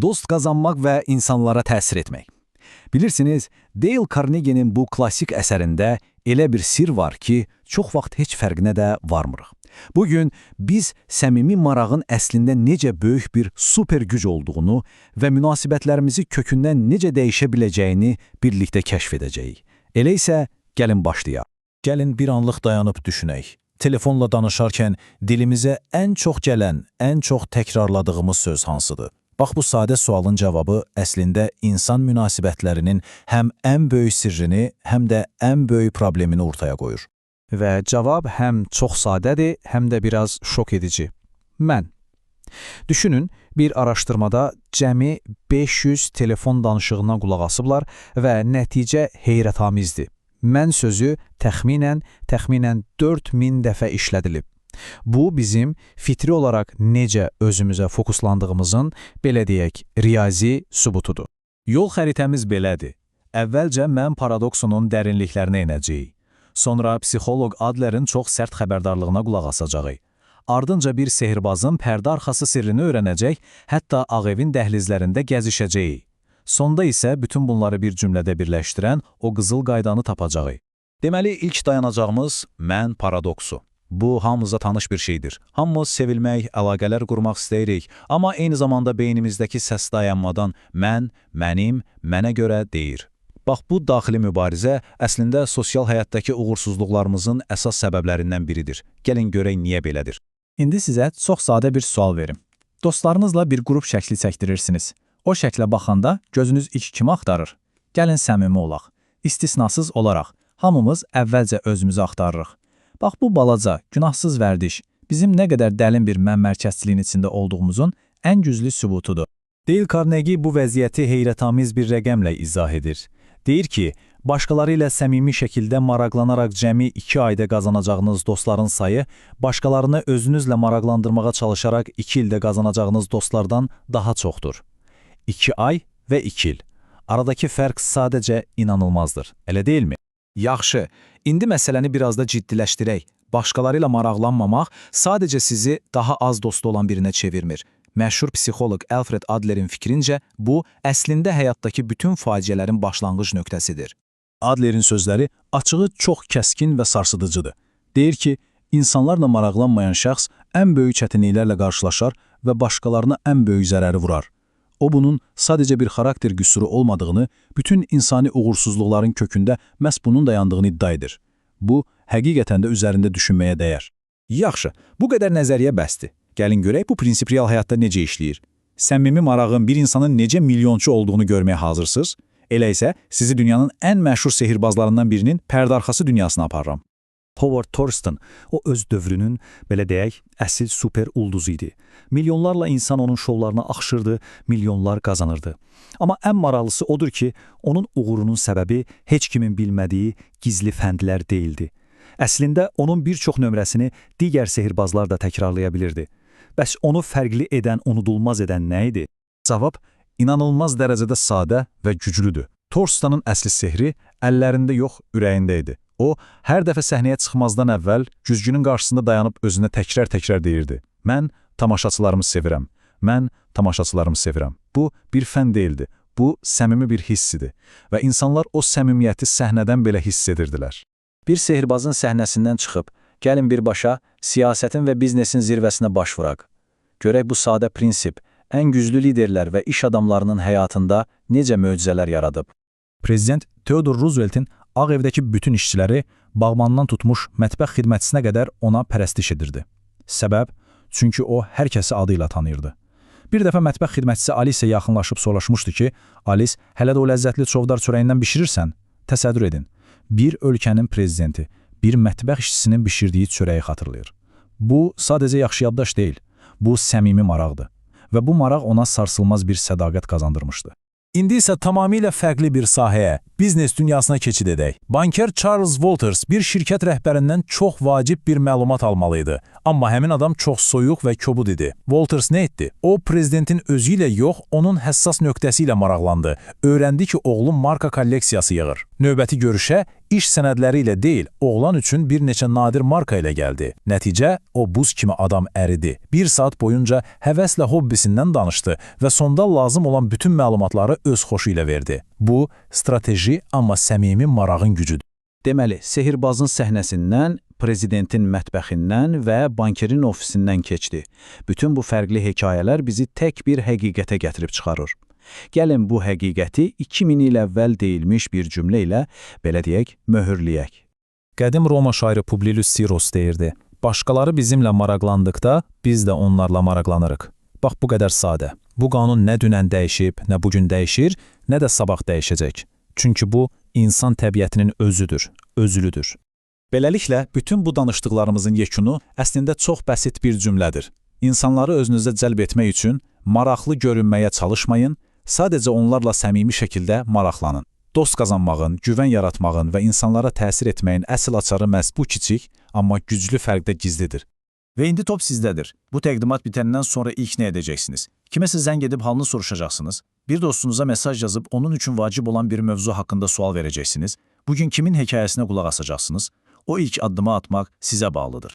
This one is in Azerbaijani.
Dost qazanmaq və insanlara təsir etmək. Bilirsiniz, Dale Carnegie'nin bu klassik əsərində elə bir sir var ki, çox vaxt heç fərqinə də varmırıq. Bugün biz səmimi marağın əslində necə böyük bir super güc olduğunu və münasibətlərimizi kökündən necə dəyişə biləcəyini birlikdə kəşf edəcəyik. Elə isə gəlin başlayaq. Gəlin bir anlıq dayanıb düşünək. Telefonla danışarkən dilimizə ən çox gələn, ən çox təkrarladığımız söz hansıdır? Bax, bu sadə sualın cavabı əslində insan münasibətlərinin həm ən böyük sirrini, həm də ən böyük problemini ortaya qoyur. Və cavab həm çox sadədir, həm də biraz şok edici. Mən. Düşünün, bir araşdırmada cəmi 500 telefon danışığına qulaq asıblar və nəticə heyrətamizdir. Mən sözü təxminən 4000 dəfə işlədilib. Bu, bizim fitri olaraq necə özümüzə fokuslandığımızın, belə deyək, riyazi sübutudur. Yol xəritəmiz belədir. Əvvəlcə mən paradoksunun dərinliklərinə inəcəyik. Sonra psixoloq Adlerin çox sərt xəbərdarlığına qulaq asacağıq. Ardınca bir sehirbazın pərdə arxası sirrini öyrənəcək, hətta Ağ Evin dəhlizlərində gəzişəcəyik. Sonda isə bütün bunları bir cümlədə birləşdirən o qızıl qaydanı tapacağıq. Deməli, ilk dayanacağımız mən paradoksu. Bu, hamımıza tanış bir şeydir. Hamımız sevilmək, əlaqələr qurmaq istəyirik, amma eyni zamanda beynimizdəki səs dayanmadan mən, mənim, mənə görə deyir. Bax, bu daxili mübarizə əslində sosial həyatdakı uğursuzluqlarımızın əsas səbəblərindən biridir. Gəlin görək niyə belədir. İndi sizə çox sadə bir sual verim. Dostlarınızla bir qrup şəkli çəkdirirsiniz. O şəklə baxanda gözünüz ilk kimi axtarır. Gəlin səmimi olaq. İstisnasız olaraq, hamımız əvvəlcə özümüzü axtarırıq. Bax, bu balaca, günahsız vərdiş bizim nə qədər dərin bir mən-mərkəzçiliyin içində olduğumuzun ən güclü sübutudur. Dale Carnegie bu vəziyyəti heyrətamiz bir rəqəmlə izah edir. Deyir ki, başqaları ilə səmimi şəkildə maraqlanaraq cəmi 2 ayda qazanacağınız dostların sayı, başqalarını özünüzlə maraqlandırmağa çalışaraq 2 ildə qazanacağınız dostlardan daha çoxdur. 2 ay və 2 il. Aradakı fərq sadəcə inanılmazdır, elə deyilmi? Yaxşı, indi məsələni biraz da ciddiləşdirək. Başqaları ilə maraqlanmamaq sadəcə sizi daha az dostu olan birinə çevirmir. Məşhur psixoloq Alfred Adlerin fikrincə, bu, əslində həyatdakı bütün faciələrin başlanğıc nöqtəsidir. Adlerin sözləri açığı çox kəskin və sarsıdıcıdır. Deyir ki, insanlarla maraqlanmayan şəxs ən böyük çətinliklərlə qarşılaşar və başqalarına ən böyük zərəri vurar. O, bunun sadəcə bir xarakter qüsuru olmadığını, bütün insani uğursuzluqların kökündə məhz bunun dayandığını iddia edir. Bu, həqiqətən də üzərində düşünməyə dəyər. Yaxşı, bu qədər nəzəriyyə bəsdir. Gəlin görək bu prinsip real həyatda necə işləyir. Səmimi marağın bir insanın necə milyonçu olduğunu görməyə hazırsınız? Elə isə sizi dünyanın ən məşhur sehirbazlarından birinin pərdarxası dünyasına aparıram. Howard Thurston, o öz dövrünün, belə deyək, əsil super ulduzu idi. Milyonlarla insan onun şovlarına axışırdı, milyonlar qazanırdı. Amma ən maraqlısı odur ki, onun uğurunun səbəbi heç kimin bilmədiyi gizli fəndlər deyildi. Əslində, onun bir çox nömrəsini digər sehirbazlar da təkrarlaya bilirdi. Bəs onu fərqli edən, unudulmaz edən nə idi? Cavab, inanılmaz dərəcədə sadə və güclüdür. Thurston'un əsli sehri əllərində yox, ürəyində idi. O, hər dəfə səhnəyə çıxmazdan əvvəl güzgünün qarşısında dayanıb özünə təkrar deyirdi. Mən tamaşaçılarımı sevirəm. Mən tamaşaçılarımı sevirəm. Bu, bir fən deyildi. Bu, səmimi bir hissidir. Və insanlar o səmimiyyəti səhnədən belə hiss edirdilər. Bir sehirbazın səhnəsindən çıxıb, gəlin birbaşa siyasətin və biznesin zirvəsinə baş vuraq. Görək bu sadə prinsip, ən güclü liderlər və iş adamlarının həyatında necə möcüzələr yaradıb. Prezident Theodore Roosevelt'in Ağ Evdəki bütün işçiləri bağbandan tutmuş mətbəx xidmətçisinə qədər ona pərəstiş edirdi. Səbəb, çünki o hər kəsi adıyla tanıyırdı. Bir dəfə mətbəx xidmətçisi Alice yaxınlaşıb soruşmuşdu ki, Alice, hələ də o ləzzətli çovdar çörəyindən bişirirsən? Təsəvvür edin, bir ölkənin prezidenti, bir mətbəx işçisinin bişirdiyi çörəyi xatırlayır. Bu, sadəcə yaxşı yaddaş deyil, bu səmimi maraqdır və bu maraq ona sarsılmaz bir sədaqət qazandırmışdı. İndi isə tamamilə fərqli bir sahəyə, biznes dünyasına keçid edək. Banker Charles Walters bir şirkət rəhbərindən çox vacib bir məlumat almalıydı. Amma həmin adam çox soyuq və kobud idi. Walters nə etdi? O, prezidentin özü ilə yox, onun həssas nöqtəsi ilə maraqlandı. Öyrəndi ki, oğlu marka kolleksiyası yığır. Növbəti görüşə iş sənədləri ilə deyil, oğlan üçün bir neçə nadir marka ilə gəldi. Nəticə, o buz kimi adam əridi. 1 saat boyunca həvəslə hobbisindən danışdı və sonda lazım olan bütün məlumatları öz xoşu ilə verdi. Bu, strateji, amma səmimi marağın gücüdür. Deməli, sehirbazın səhnəsindən, prezidentin mətbəxindən və bankerin ofisindən keçdi. Bütün bu fərqli hekayələr bizi tək bir həqiqətə gətirib çıxarır. Gəlin bu həqiqəti 2000 il əvvəl deyilmiş bir cümlə ilə, belə deyək, möhürləyək. Qədim Roma şairi Publilius Siros deyirdi: "Başqaları bizimlə maraqlandıqda, biz də onlarla maraqlanırıq." Bax bu qədər sadə. Bu qanun nə dünən dəyişib, nə bugün dəyişir, nə də sabah dəyişəcək. Çünki bu insan təbiətinin özüdür, özülüdür. Beləliklə, bütün bu danışdıqlarımızın yekunu əslində çox bəsit bir cümlədir. İnsanları özünüzə cəlb etmək üçün maraqlı görünməyə çalışmayın, sadəcə onlarla səmimi şəkildə maraqlanın. Dost qazanmağın, güvən yaratmağın və insanlara təsir etməyin əsl açarı məhz bu kiçik, amma güclü fərqdə gizlidir. Və indi top sizdədir. Bu təqdimat bitəndən sonra ilk nə edəcəksiniz? Kiməsə zəng edib halını soruşacaqsınız. Bir dostunuza mesaj yazıb onun üçün vacib olan bir mövzu haqqında sual verəcəksiniz. Bugün kimin hekayəsinə qulaq asacaqsınız? O ilk addımı atmaq sizə bağlıdır.